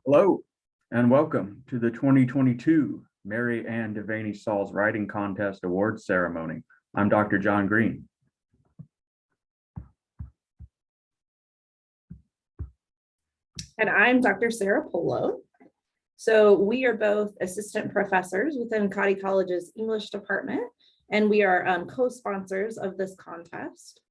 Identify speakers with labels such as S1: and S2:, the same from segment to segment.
S1: Hello, and welcome to the 2022 Mary Ann Devaney Saul's Writing Contest Awards Ceremony. I'm Dr. John Green.
S2: And I'm Dr. Sarah Polo. So we are both assistant professors within Cottey College's English department, and we are co-sponsors of this contest.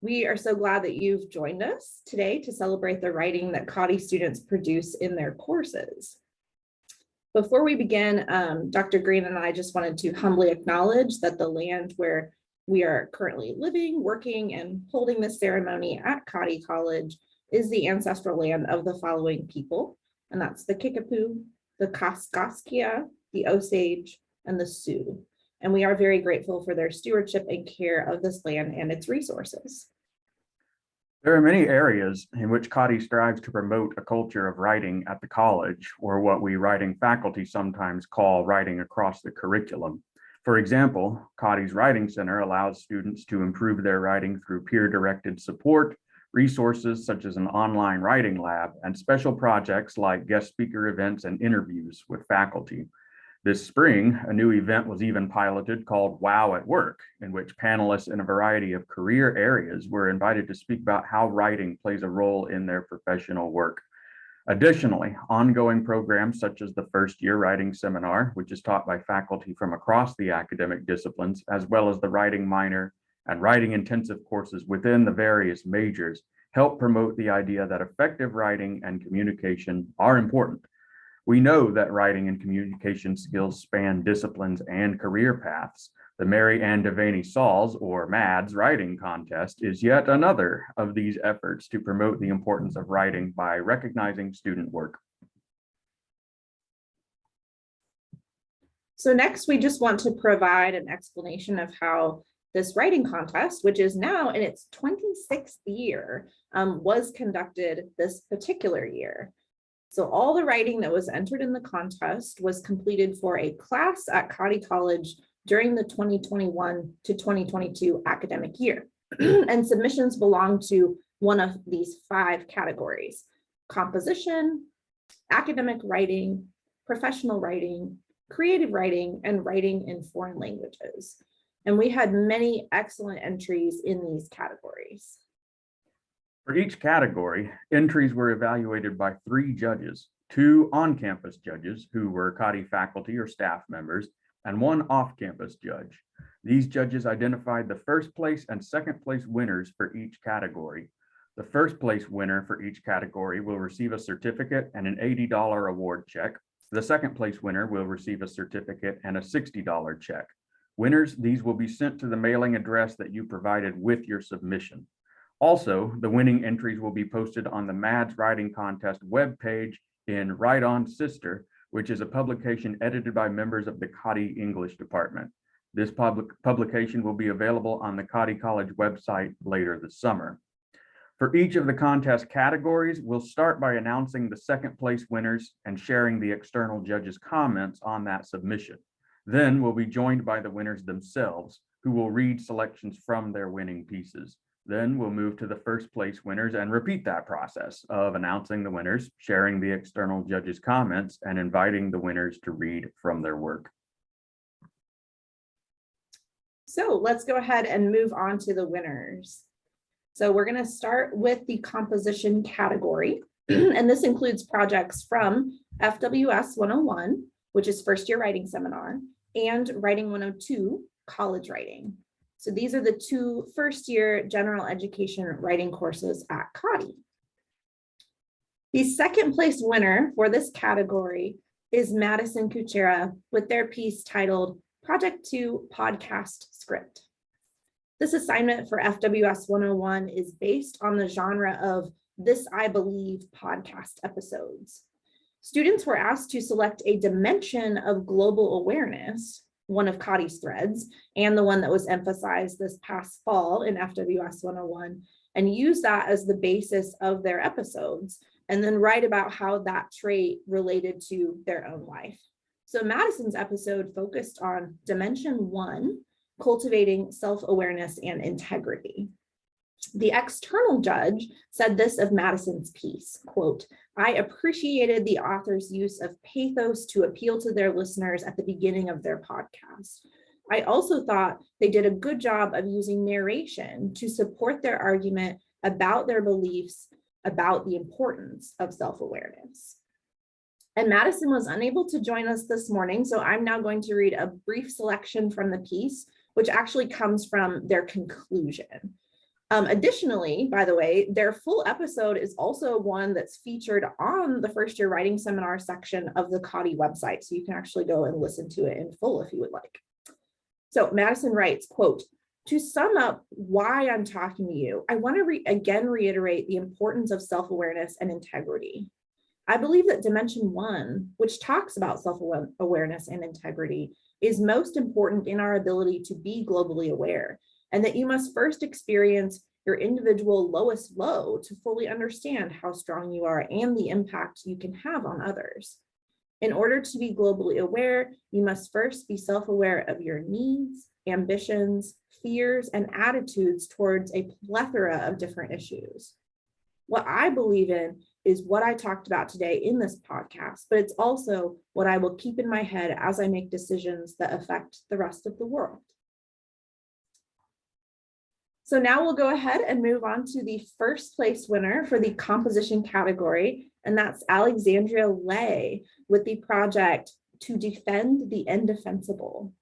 S2: We are so glad that you've joined us today to celebrate the writing that Cottey students produce in their courses. Before we begin, Dr. Green and I just wanted to humbly acknowledge that the land where we are currently living, working, and holding this ceremony at Cottey College is the ancestral land of the following people, and that's the Kickapoo, the Kaskaskia, the Osage, and the Sioux. And we are very grateful for their stewardship and care of this land and its resources.
S1: There are many areas in which Cottey strives to promote a culture of writing at the college, or what we writing faculty sometimes call writing across the curriculum. For example, Cottey's Writing Center allows students to improve their writing through peer-directed support, resources such as an online writing lab, and special projects like guest speaker events and interviews with faculty. This spring, a new event was even piloted called Wow at Work, in which panelists in a variety of career areas were invited to speak about how writing plays a role in their professional work. Additionally, ongoing programs such as the first-year writing seminar, which is taught by faculty from across the academic disciplines, as well as the writing minor and writing intensive courses within the various majors, help promote the idea that effective writing and communication are important. We know that writing and communication skills span disciplines and career paths. The Mary Ann Devaney Saul's, or MADS, writing contest is yet another of these efforts to promote the importance of writing by recognizing student work.
S2: So next, we just want to provide an explanation of how this writing contest, which is now in its 26th year, was conducted this particular year. So all the writing that was entered in the contest was completed for a class at Cottey College during the 2021 to 2022 academic year. And submissions belong to one of these 5 categories: composition, academic writing, professional writing, creative writing, and writing in foreign languages. And we had many excellent entries in these categories.
S1: For each category, entries were evaluated by 3 judges, 2 on-campus judges who were Cottey faculty or staff members, and 1 off-campus judge. These judges identified the first place and second place winners for each category. The first place winner for each category will receive a certificate and an $80 award check. The second place winner will receive a certificate and a $60 check. Winners, these will be sent to the mailing address that you provided with your submission. Also, the winning entries will be posted on the MADS Writing Contest webpage in Write On Sister, which is a publication edited by members of the Cottey English department. This publication will be available on the Cottey College website later this summer. For each of the contest categories, we'll start by announcing the second place winners and sharing the external judges' comments on that submission. Then we'll be joined by the winners themselves, who will read selections from their winning pieces. Then we'll move to the first place winners and repeat that process of announcing the winners, sharing the external judges' comments, and inviting the winners to read from their work.
S2: So let's go ahead and move on to the winners. So we're going to start with the composition category, and this includes projects from FWS 101, which is first year writing seminar, and Writing 102, college writing. So these are the 2 first year general education writing courses at Cottey. The second place winner for this category is Madison Kuchera with their piece titled Project 2 Podcast Script. This assignment for FWS 101 is based on the genre of This I Believe podcast episodes. Students were asked to select a dimension of global awareness, one of Cottey's threads, and the one that was emphasized this past fall in FWS 101, and use that as the basis of their episodes, and then write about how that trait related to their own life. So Madison's episode focused on Dimension 1, cultivating self-awareness and integrity. The external judge said this of Madison's piece, quote, "I appreciated the author's use of pathos to appeal to their listeners at the beginning of their podcast. I also thought they did a good job of using narration to support their argument about their beliefs about the importance of self-awareness." And Madison was unable to join us this morning, so I'm now going to read a brief selection from the piece, which actually comes from their conclusion. Additionally, by the way, their full episode is also one that's featured on the first year writing seminar section of the Cottey website. So you can actually go and listen to it in full if you would like. So Madison writes, quote, "To sum up why I'm talking to you, I want to again reiterate the importance of self-awareness and integrity. I believe that dimension 1, which talks about self-awareness and integrity, is most important in our ability to be globally aware, and that you must first experience your individual lowest low to fully understand how strong you are and the impact you can have on others. In order to be globally aware, you must first be self-aware of your needs, ambitions, fears, and attitudes towards a plethora of different issues. What I believe in is what I talked about today in this podcast, but it's also what I will keep in my head as I make decisions that affect the rest of the world." So now we'll go ahead and move on to the first place winner for the composition category, and that's Alexandria Lay with the project "To Defend the Indefensible."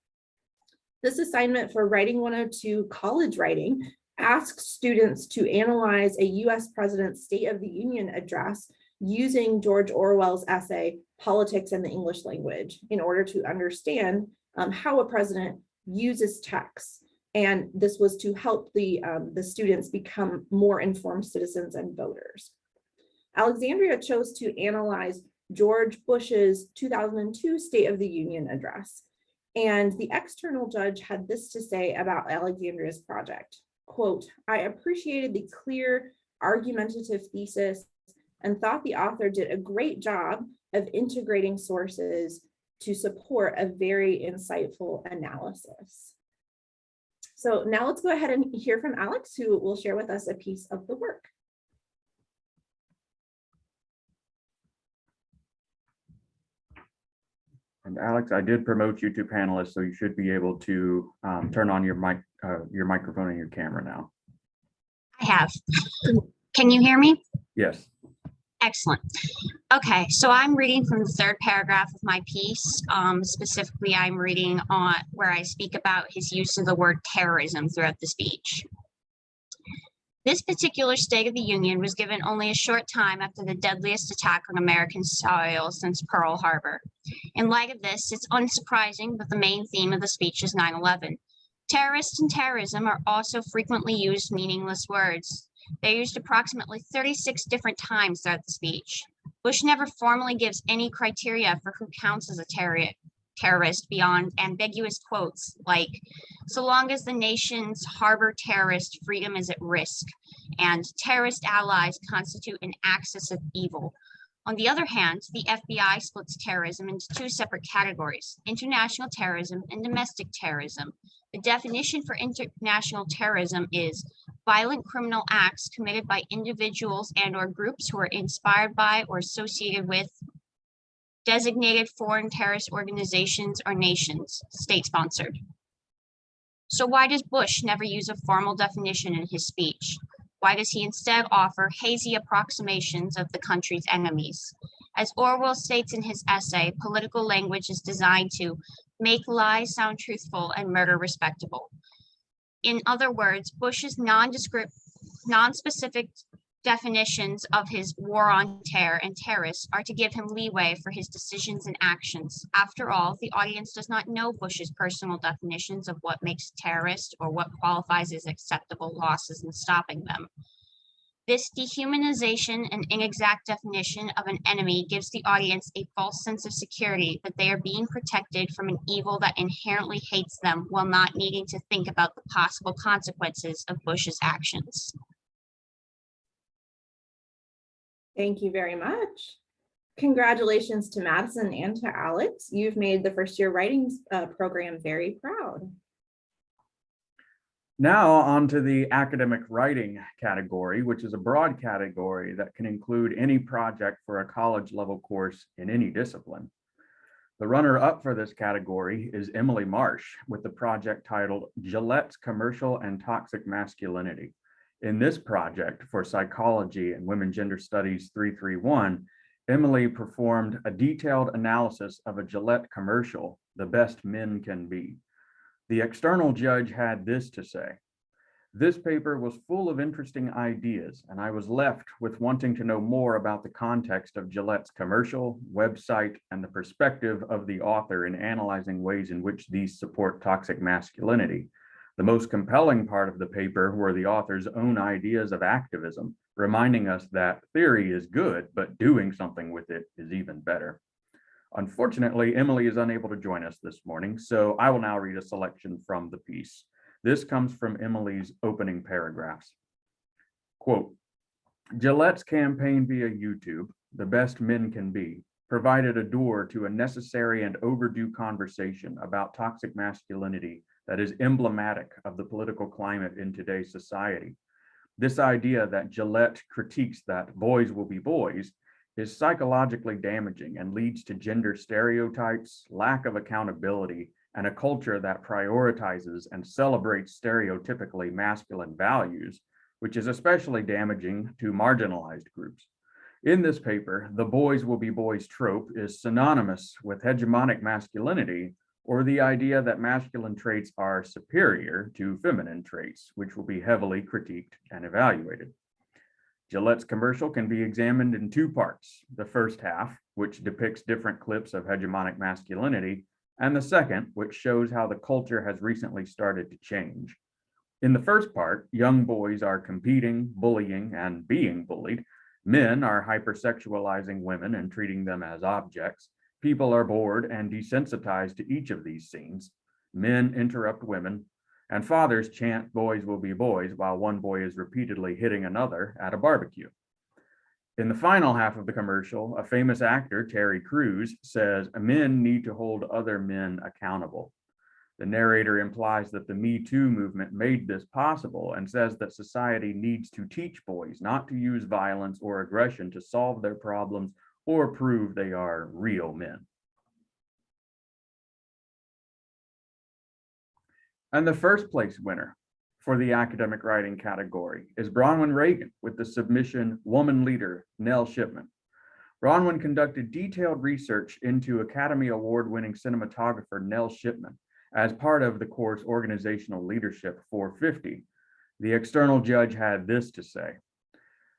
S2: This assignment for Writing 102 College Writing asks students to analyze a US President's State of the Union address using George Orwell's essay, Politics and the English Language, in order to understand how a president uses text. And this was to help the students become more informed citizens and voters. Alexandria chose to analyze George Bush's 2002 State of the Union address. And the external judge had this to say about Alexandria's project, quote, "I appreciated the clear, argumentative thesis and thought the author did a great job of integrating sources to support a very insightful analysis." So now let's go ahead and hear from Alex, who will share with us a piece of the work.
S1: And Alex, I did promote you to panelist, so you should be able to turn on your microphone and your camera now.
S3: I have. Can you hear me?
S1: Yes.
S3: Excellent. Okay, so I'm reading from the third paragraph of my piece. Specifically, I'm reading on where I speak about his use of the word terrorism throughout the speech. This particular State of the Union was given only a short time after the deadliest attack on American soil since Pearl Harbor. In light of this, it's unsurprising that the main theme of the speech is 9/11. Terrorists and terrorism are also frequently used meaningless words. They're used approximately 36 different times throughout the speech. Bush never formally gives any criteria for who counts as a terrorist beyond ambiguous quotes like, "So long as the nations harbor terrorists, freedom is at risk," and "terrorist allies constitute an axis of evil." On the other hand, the FBI splits terrorism into two separate categories: international terrorism and domestic terrorism. The definition for international terrorism is violent criminal acts committed by individuals and/or groups who are inspired by or associated with designated foreign terrorist organizations or nations, state-sponsored. So why does Bush never use a formal definition in his speech? Why does he instead offer hazy approximations of the country's enemies? As Orwell states in his essay, political language is designed to make lies sound truthful and murder respectable. In other words, Bush's non-specific definitions of his war on terror and terrorists are to give him leeway for his decisions and actions. After all, the audience does not know Bush's personal definitions of what makes a terrorist or what qualifies as acceptable losses in stopping them. This dehumanization and inexact definition of an enemy gives the audience a false sense of security that they are being protected from an evil that inherently hates them while not needing to think about the possible consequences of Bush's actions.
S2: Thank you very much. Congratulations to Madison and to Alex. You've made the first year writing program very proud.
S1: Now on to the academic writing category, which is a broad category that can include any project for a college level course in any discipline. The runner-up for this category is Emily Marsh with the project titled Gillette's Commercial and Toxic Masculinity. In this project for Psychology and Women Gender Studies 331, Emily performed a detailed analysis of a Gillette commercial, The Best Men Can Be. The external judge had this to say: "This paper was full of interesting ideas, and I was left with wanting to know more about the context of Gillette's commercial, website, and the perspective of the author in analyzing ways in which these support toxic masculinity. The most compelling part of the paper were the author's own ideas of activism, reminding us that theory is good, but doing something with it is even better." Unfortunately, Emily is unable to join us this morning, so I will now read a selection from the piece. This comes from Emily's opening paragraphs. Quote, "Gillette's campaign via YouTube, The Best Men Can Be, provided a door to a necessary and overdue conversation about toxic masculinity that is emblematic of the political climate in today's society. This idea that Gillette critiques that boys will be boys is psychologically damaging and leads to gender stereotypes, lack of accountability, and a culture that prioritizes and celebrates stereotypically masculine values, which is especially damaging to marginalized groups. In this paper, the boys will be boys trope is synonymous with hegemonic masculinity, or the idea that masculine traits are superior to feminine traits, which will be heavily critiqued and evaluated. Gillette's commercial can be examined in two parts: the first half, which depicts different clips of hegemonic masculinity, and the second, which shows how the culture has recently started to change. In the first part, young boys are competing, bullying, and being bullied. Men are hypersexualizing women and treating them as objects. People are bored and desensitized to each of these scenes. Men interrupt women, and fathers chant boys will be boys while one boy is repeatedly hitting another at a barbecue. In the final half of the commercial, a famous actor, Terry Crews, says men need to hold other men accountable. The narrator implies that the Me Too movement made this possible and says that society needs to teach boys not to use violence or aggression to solve their problems or prove they are real men. And the first place winner for the academic writing category is Bronwyn Reagan with the submission Woman Leader, Nell Shipman. Bronwyn conducted detailed research into Academy Award-winning cinematographer Nell Shipman as part of the course Organizational Leadership 450. The external judge had this to say: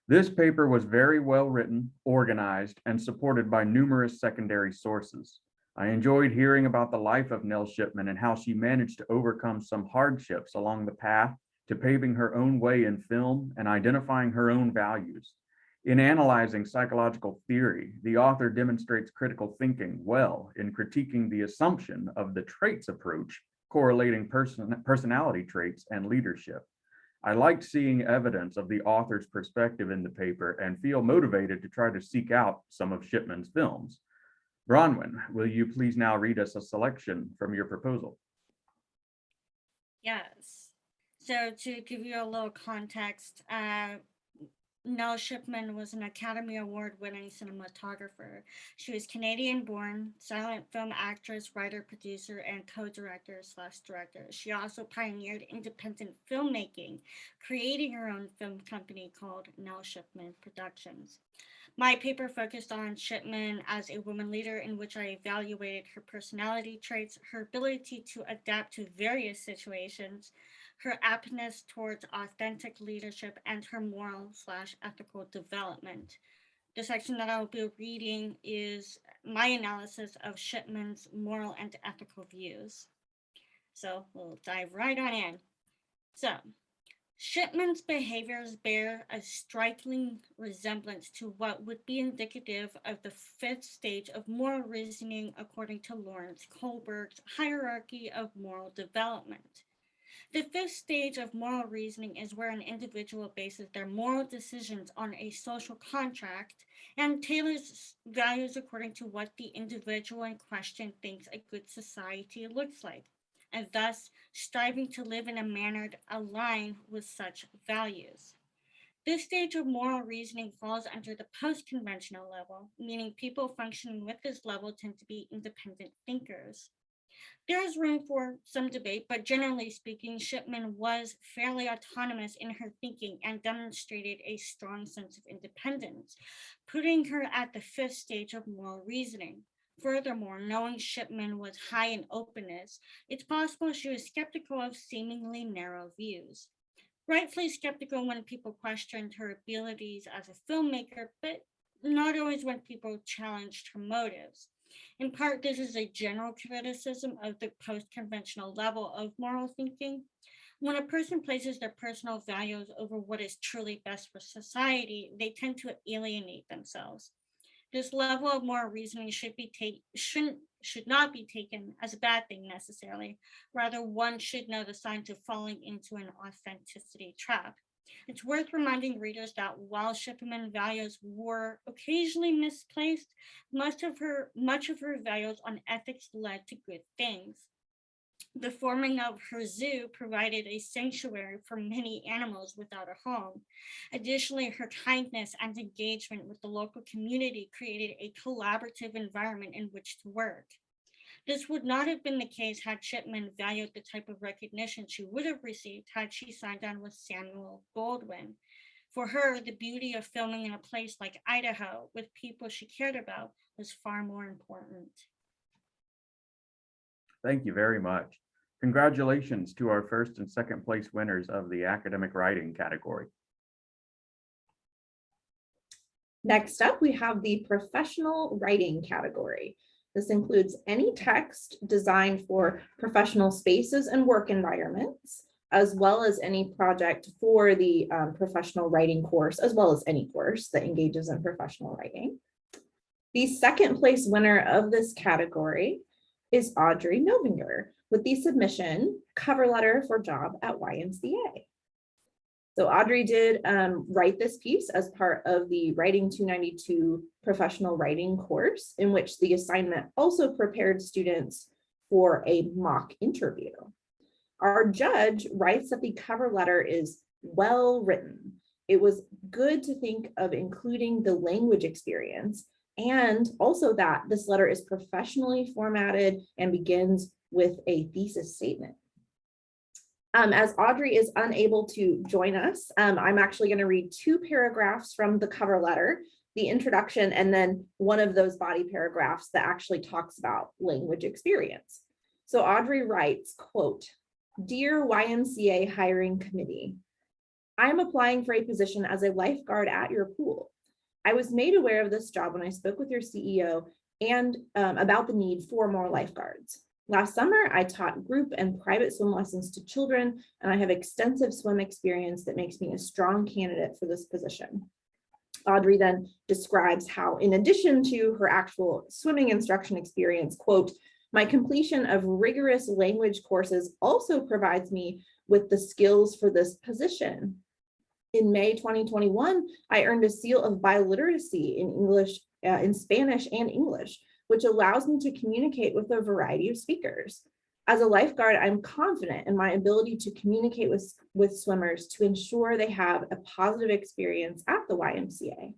S1: "This paper was very well written, organized, and supported by numerous secondary sources. I enjoyed hearing about the life of Nell Shipman and how she managed to overcome some hardships along the path to paving her own way in film and identifying her own values. In analyzing psychological theory, the author demonstrates critical thinking well in critiquing the assumption of the traits approach, correlating personality traits and leadership. I liked seeing evidence of the author's perspective in the paper and feel motivated to try to seek out some of Shipman's films." Bronwyn, will you please now read us a selection from your proposal?
S4: Yes. So to give you a little context, Nell Shipman was an Academy Award-winning cinematographer. She was Canadian-born, silent film actress, writer, producer, and co-director/director. She also pioneered independent filmmaking, creating her own film company called Nell Shipman Productions. My paper focused on Shipman as a woman leader, in which I evaluated her personality traits, her ability to adapt to various situations, her aptness towards authentic leadership, and her moral/ethical development. The section that I'll be reading is my analysis of Shipman's moral and ethical views. So we'll dive right on in. So, Shipman's behaviors bear a striking resemblance to what would be indicative of the fifth stage of moral reasoning according to Lawrence Kohlberg's hierarchy of moral development. The fifth stage of moral reasoning is where an individual bases their moral decisions on a social contract and tailors values according to what the individual in question thinks a good society looks like. and thus striving to live in a manner aligned with such values. This stage of moral reasoning falls under the post-conventional level, meaning people functioning with this level tend to be independent thinkers. There is room for some debate, but generally speaking, Shipman was fairly autonomous in her thinking and demonstrated a strong sense of independence, putting her at the fifth stage of moral reasoning. Furthermore, knowing Shipman was high in openness, it's possible she was skeptical of seemingly narrow views. Rightfully skeptical when people questioned her abilities as a filmmaker, but not always when people challenged her motives. In part, this is a general criticism of the post-conventional level of moral thinking. When a person places their personal values over what is truly best for society, they tend to alienate themselves. This level of moral reasoning should not be taken as a bad thing necessarily. Rather, one should know the signs of falling into an authenticity trap. It's worth reminding readers that while Shipman's values were occasionally misplaced, much of her values on ethics led to good things. The forming of her zoo provided a sanctuary for many animals without a home. Additionally, her kindness and engagement with the local community created a collaborative environment in which to work. This would not have been the case had Shipman valued the type of recognition she would have received had she signed on with Samuel Goldwyn. For her, the beauty of filming in a place like Idaho with people she cared about was far more important.
S1: Thank you very much. Congratulations to our first and second place winners of the academic writing category.
S2: Next up, we have the professional writing category. This includes any text designed for professional spaces and work environments, as well as any project for the professional writing course, as well as any course that engages in professional writing. The second place winner of this category is Audrey Novinger with the submission Cover Letter for Job at YMCA. So Audrey did write this piece as part of the Writing 292 professional writing course, in which the assignment also prepared students for a mock interview. Our judge writes that the cover letter is well written. It was good to think of including the language experience, and also that this letter is professionally formatted and begins with a thesis statement. As Audrey is unable to join us, I'm actually going to read two paragraphs from the cover letter, the introduction, and then one of those body paragraphs that actually talks about language experience. So Audrey writes, quote, "Dear YMCA Hiring Committee, I'm applying for a position as a lifeguard at your pool. I was made aware of this job when I spoke with your CEO and about the need for more lifeguards. Last summer, I taught group and private swim lessons to children, and I have extensive swim experience that makes me a strong candidate for this position." Audrey then describes how, in addition to her actual swimming instruction experience, quote, "My completion of rigorous language courses also provides me with the skills for this position. In May 2021, I earned a seal of biliteracy in English, in Spanish and English, which allows me to communicate with a variety of speakers. As a lifeguard, I'm confident in my ability to communicate with swimmers to ensure they have a positive experience at the YMCA.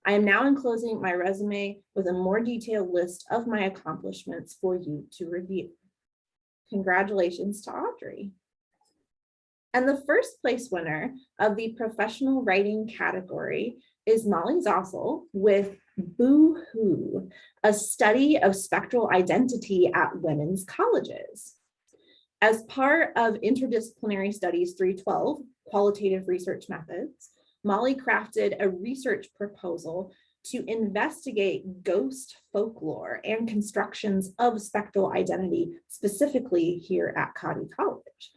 S2: I am now enclosing my resume with a more detailed list of my accomplishments for you to review." Congratulations to Audrey. And the first place winner of the professional writing category is Molly Zossel with Boo Hoo, a study of spectral identity at women's colleges. As part of Interdisciplinary Studies 312, Qualitative Research Methods, Molly crafted a research proposal to investigate ghost folklore and constructions of spectral identity, specifically here at Cottey College.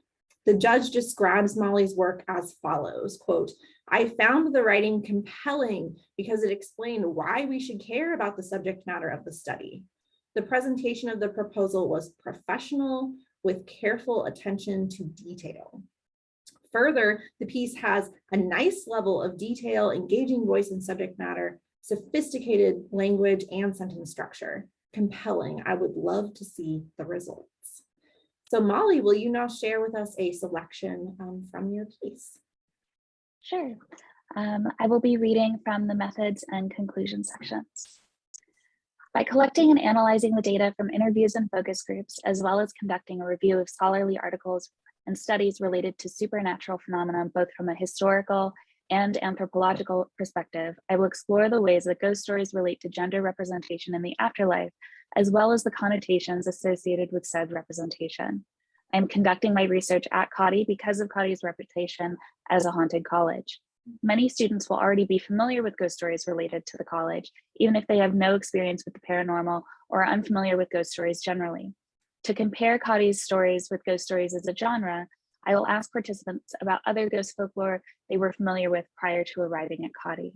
S2: The judge describes Molly's work as follows, quote, "I found the writing compelling because it explained why we should care about the subject matter of the study. The presentation of the proposal was professional with careful attention to detail. Further, the piece has a nice level of detail, engaging voice and subject matter, sophisticated language and sentence structure. Compelling. I would love to see the results." So Molly, will you now share with us a selection from your piece?
S5: Sure. I will be reading from the methods and conclusion sections. By collecting and analyzing the data from interviews and focus groups, as well as conducting a review of scholarly articles and studies related to supernatural phenomena, both from a historical and anthropological perspective, I will explore the ways that ghost stories relate to gender representation in the afterlife, as well as the connotations associated with said representation. I'm conducting my research at Cottey because of Cottey's reputation as a haunted college. Many students will already be familiar with ghost stories related to the college, even if they have no experience with the paranormal or are unfamiliar with ghost stories generally. To compare Cottey's stories with ghost stories as a genre, I will ask participants about other ghost folklore they were familiar with prior to arriving at Cottey.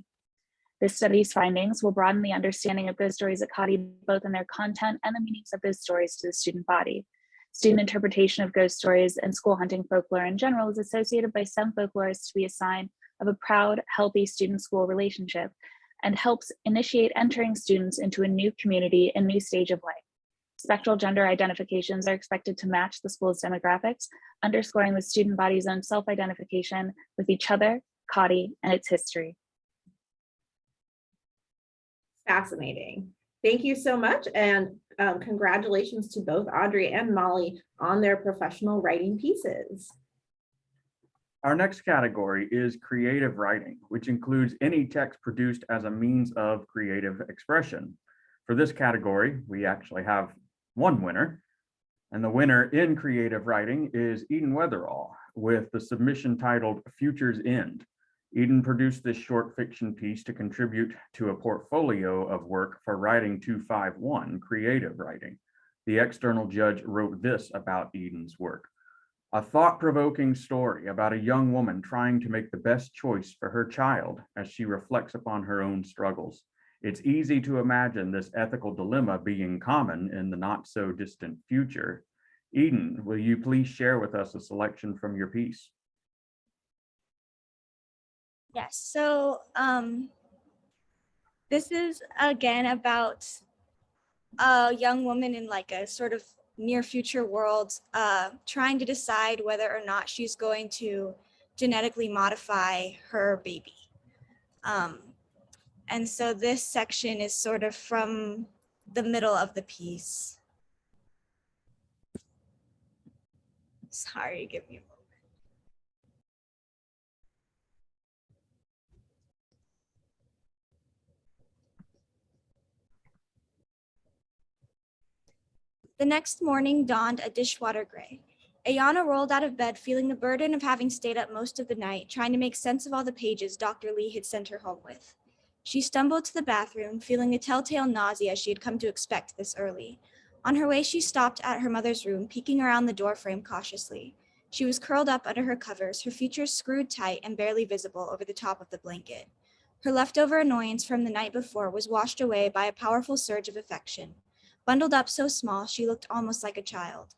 S5: This study's findings will broaden the understanding of ghost stories at Cottey, both in their content and the meanings of those stories to the student body. Student interpretation of ghost stories and school hunting folklore in general is associated by some folklorists to be a sign of a proud, healthy student-school relationship and helps initiate entering students into a new community and new stage of life. Spectral gender identifications are expected to match the school's demographics, underscoring the student body's own self-identification with each other, Cottey, and its history.
S2: Fascinating. Thank you so much. And congratulations to both Audrey and Molly on their professional writing pieces.
S1: Our next category is creative writing, which includes any text produced as a means of creative expression. For this category, we actually have one winner, and the winner in creative writing is Eden Weatherall with the submission titled Future's End. Eden produced this short fiction piece to contribute to a portfolio of work for Writing 251, creative writing. The external judge wrote this about Eden's work. A thought-provoking story about a young woman trying to make the best choice for her child as she reflects upon her own struggles. It's easy to imagine this ethical dilemma being common in the not-so-distant future. Eden, will you please share with us a selection from your piece?
S6: Yes, so this is again about a young woman in like a sort of near future world trying to decide whether or not she's going to genetically modify her baby. And so this section is sort of from the middle of the piece. Sorry, give me a moment. The next morning dawned a dishwater gray. Ayana rolled out of bed feeling the burden of having stayed up most of the night, trying to make sense of all the pages Dr. Lee had sent her home with. She stumbled to the bathroom, feeling the telltale nausea she had come to expect this early. On her way, she stopped at her mother's room, peeking around the doorframe cautiously. She was curled up under her covers, her features screwed tight and barely visible over the top of the blanket. Her leftover annoyance from the night before was washed away by a powerful surge of affection. Bundled up so small, she looked almost like a child.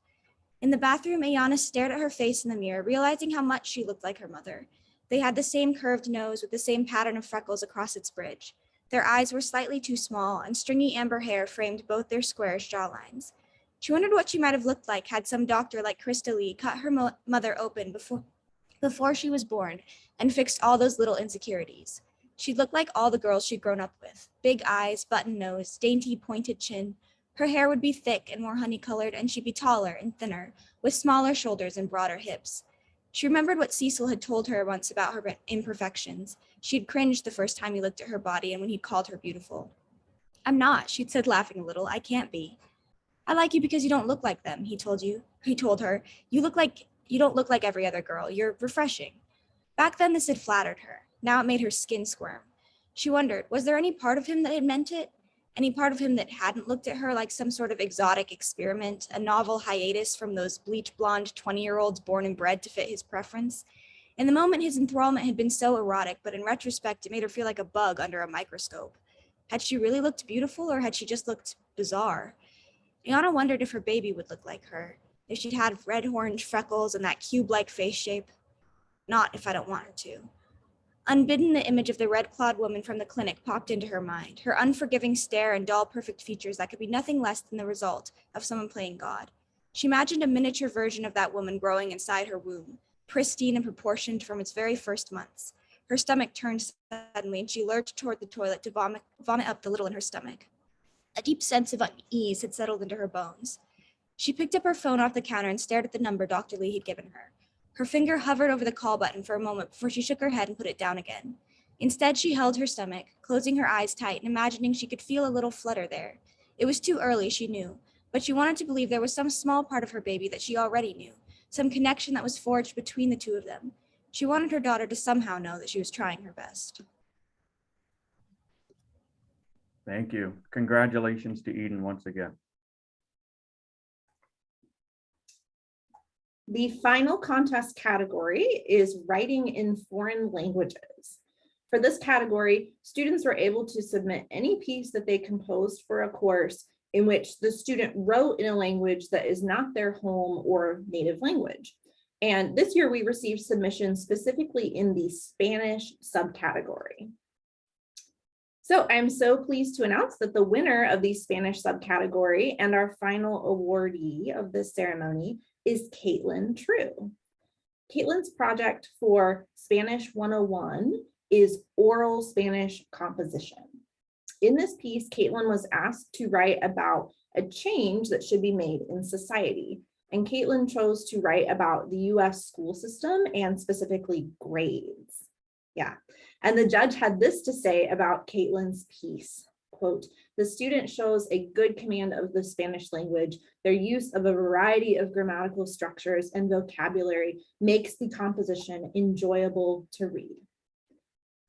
S6: In the bathroom, Ayana stared at her face in the mirror, realizing how much she looked like her mother. They had the same curved nose with the same pattern of freckles across its bridge. Their eyes were slightly too small, and stringy amber hair framed both their squarish jawlines. She wondered what she might have looked like had some doctor like Krista Lee cut her mother open before she was born and fixed all those little insecurities. She looked like all the girls she'd grown up with. Big eyes, button nose, dainty pointed chin. Her hair would be thick and more honey-colored, and she'd be taller and thinner, with smaller shoulders and broader hips. She remembered what Cecil had told her once about her imperfections. She'd cringed the first time he looked at her body and when he'd called her beautiful. "I'm not," she'd said, laughing a little. "I can't be." "I like you because you don't look like them," he told her. You don't look like every other girl. You're refreshing." Back then, this had flattered her. Now it made her skin squirm. She wondered, was there any part of him that had meant it? Any part of him that hadn't looked at her like some sort of exotic experiment, a novel hiatus from those bleach blonde 20-year-olds born and bred to fit his preference? In the moment, his enthrallment had been so erotic, but in retrospect, it made her feel like a bug under a microscope. Had she really looked beautiful, or had she just looked bizarre? Ayana wondered if her baby would look like her, if she'd had red orange freckles and that cube-like face shape. Not if I don't want her to. Unbidden, the image of the red-clawed woman from the clinic popped into her mind, her unforgiving stare and dull, perfect features that could be nothing less than the result of someone playing God. She imagined a miniature version of that woman growing inside her womb, pristine and proportioned from its very first months. Her stomach turned suddenly, and she lurched toward the toilet to vomit up the little in her stomach. A deep sense of unease had settled into her bones. She picked up her phone off the counter and stared at the number Dr. Lee had given her. Her finger hovered over the call button for a moment before she shook her head and put it down again. Instead, she held her stomach, closing her eyes tight and imagining she could feel a little flutter there. It was too early, she knew, but she wanted to believe there was some small part of her baby that she already knew, some connection that was forged between the two of them. She wanted her daughter to somehow know that she was trying her best.
S1: Thank you. Congratulations to Eden once again.
S2: The final contest category is writing in foreign languages. For this category, students were able to submit any piece that they composed for a course in which the student wrote in a language that is not their home or native language. And this year we received submissions specifically in the Spanish subcategory. So I'm so pleased to announce that the winner of the Spanish subcategory and our final awardee of this ceremony is Caitlin True. Caitlin's project for Spanish 101 is oral Spanish composition. In this piece, Caitlin was asked to write about a change that should be made in society. And Caitlin chose to write about the US school system and specifically grades. Yeah, and the judge had this to say about Caitlin's piece, quote, "The student shows a good command of the Spanish language. Their use of a variety of grammatical structures and vocabulary makes the composition enjoyable to read."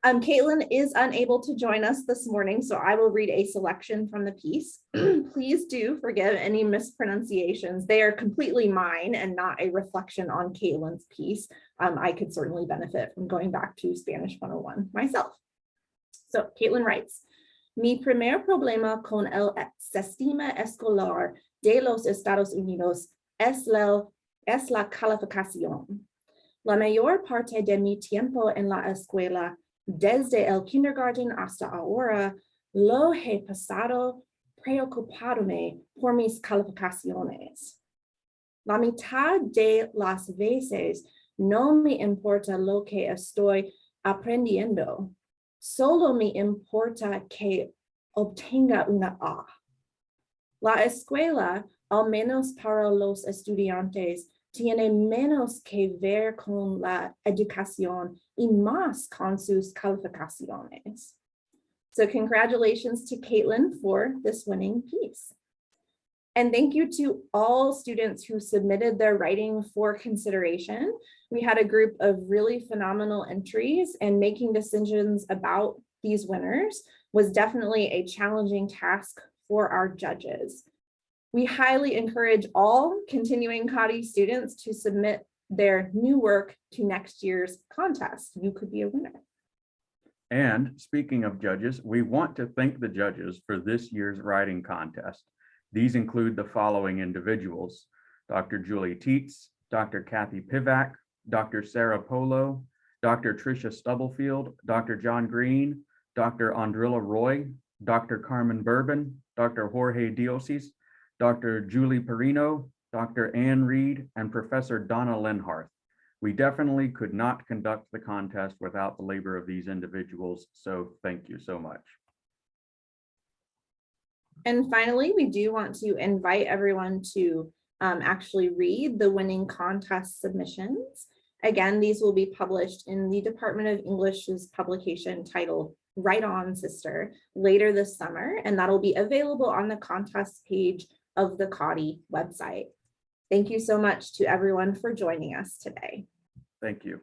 S2: Caitlin is unable to join us this morning, so I will read a selection from the piece. Please do forgive any mispronunciations. They are completely mine and not a reflection on Caitlin's piece. I could certainly benefit from going back to Spanish 101 myself. So Caitlin writes, "Mi primer problema con el sistema escolar de los Estados Unidos es la calificación. La mayor parte de mi tiempo en la escuela, desde el kindergarten hasta ahora, lo he pasado preocupándome por mis calificaciones. La mitad de las veces no me importa lo que estoy aprendiendo, solo me importa que obtenga una A. La escuela, al menos para los estudiantes, tiene menos que ver con la educación y más con sus calificaciones." So congratulations to Caitlin for this winning piece. And thank you to all students who submitted their writing for consideration. We had a group of really phenomenal entries, and making decisions about these winners was definitely a challenging task for our judges. We highly encourage all continuing Cottey students to submit their new work to next year's contest. You could be a winner.
S1: And speaking of judges, we want to thank the judges for this year's writing contest. These include the following individuals: Dr. Julie Teets, Dr. Kathy Pivac, Dr. Sarah Polo, Dr. Tricia Stubblefield, Dr. John Green, Dr. Andrilla Roy, Dr. Carmen Bourbon, Dr. Jorge Diosis, Dr. Julie Perino, Dr. Ann Reed, and Professor Donna Lenharth. We definitely could not conduct the contest without the labor of these individuals, so thank you so much.
S2: And finally, we do want to invite everyone to actually read the winning contest submissions. Again, these will be published in the Department of English's publication titled Right On, Sister later this summer, and that'll be available on the contest page of the Cottey website. Thank you so much to everyone for joining us today.
S1: Thank you.